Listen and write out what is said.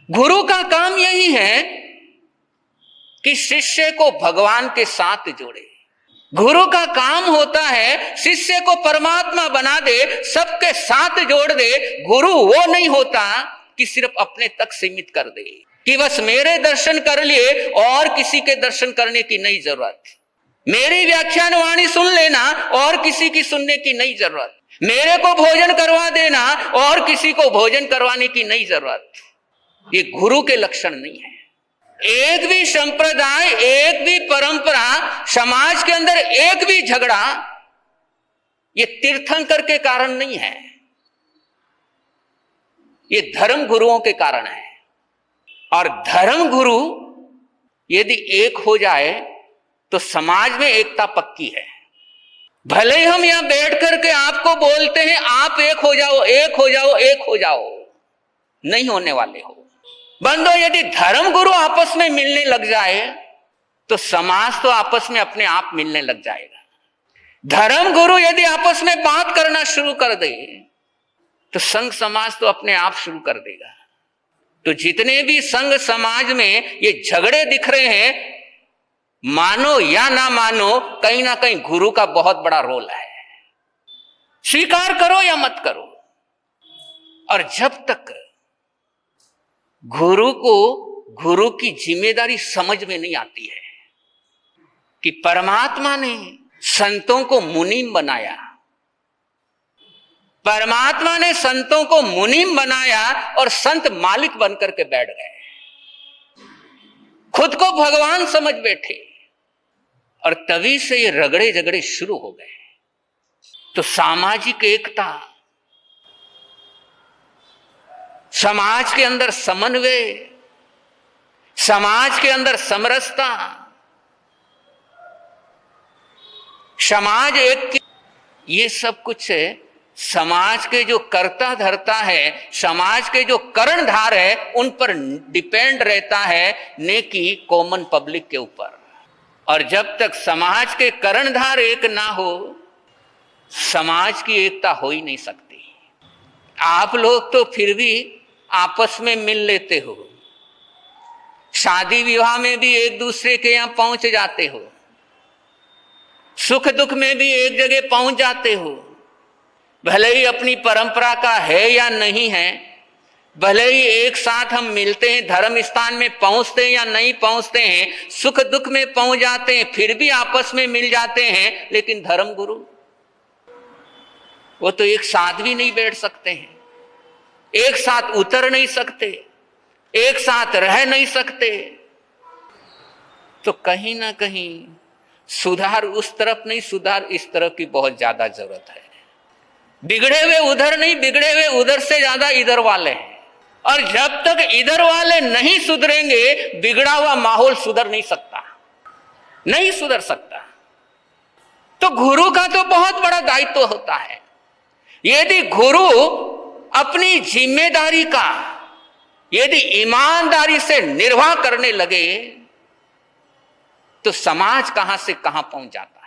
गुरु का काम यही है कि शिष्य को भगवान के साथ जोड़े। गुरु का काम होता है शिष्य को परमात्मा बना दे, सबके साथ जोड़ दे। गुरु वो नहीं होता कि सिर्फ अपने तक सीमित कर दे, कि बस मेरे दर्शन कर लिए और किसी के दर्शन करने की नहीं जरूरत, मेरी व्याख्यान वाणी सुन लेना और किसी की सुनने की नहीं जरूरत, मेरे को भोजन करवा देना और किसी को भोजन करवाने की नहीं जरूरत। ये गुरु के लक्षण नहीं है। एक भी संप्रदाय, एक भी परंपरा, समाज के अंदर एक भी झगड़ा ये तीर्थंकर के कारण नहीं है, ये धर्म गुरुओं के कारण है। और धर्म गुरु यदि एक हो जाए तो समाज में एकता पक्की है। भले ही हम यहां बैठ करके आपको बोलते हैं आप एक हो जाओ, एक हो जाओ, एक हो जाओ, नहीं होने वाले हो। बंदो, यदि धर्म गुरु आपस में मिलने लग जाए तो समाज तो आपस में अपने आप मिलने लग जाएगा। धर्म गुरु यदि आपस में बात करना शुरू कर दे तो संघ समाज तो अपने आप शुरू कर देगा। तो जितने भी संघ समाज में ये झगड़े दिख रहे हैं, मानो या ना मानो, कहीं ना कहीं गुरु का बहुत बड़ा रोल है। स्वीकार करो या मत करो। और जब तक गुरु को गुरु की जिम्मेदारी समझ में नहीं आती है कि परमात्मा ने संतों को मुनीम बनाया, परमात्मा ने संतों को मुनीम बनाया और संत मालिक बनकर के बैठ गए, खुद को भगवान समझ बैठे, और तभी से ये रगड़े झगड़े शुरू हो गए। तो सामाजिक एकता, समाज के अंदर समन्वय, समाज के अंदर समरसता, समाज एक, ये सब कुछ समाज के जो कर्ता धर्ता है, समाज के जो कर्णधार है, उन पर डिपेंड रहता है, नेकी कॉमन पब्लिक के ऊपर। और जब तक समाज के कर्णधार एक ना हो, समाज की एकता हो ही नहीं सकती। आप लोग तो फिर भी आपस में मिल लेते हो, शादी विवाह में भी एक दूसरे के यहां पहुंच जाते हो, सुख दुख में भी एक जगह पहुंच जाते हो। भले ही अपनी परंपरा का है या नहीं है, भले ही एक साथ हम मिलते हैं, धर्म स्थान में पहुंचते हैं या नहीं पहुंचते हैं, सुख दुख में पहुंच जाते हैं, फिर भी आपस में मिल जाते हैं। लेकिन धर्म गुरु वो तो एक साथ भी नहीं बैठ सकते हैं, एक साथ उतर नहीं सकते, एक साथ रह नहीं सकते। तो कहीं ना कहीं सुधार उस तरफ नहीं, सुधार इस तरफ की बहुत ज्यादा जरूरत है। बिगड़े हुए उधर नहीं, बिगड़े हुए उधर से ज्यादा इधर वाले हैं। और जब तक इधर वाले नहीं सुधरेंगे, बिगड़ा हुआ माहौल सुधर नहीं सकता, नहीं सुधर सकता। तो गुरु का तो बहुत बड़ा दायित्व होता है। यदि गुरु अपनी जिम्मेदारी का यदि ईमानदारी से निर्वाह करने लगे तो समाज कहां से कहां पहुंच जाता है।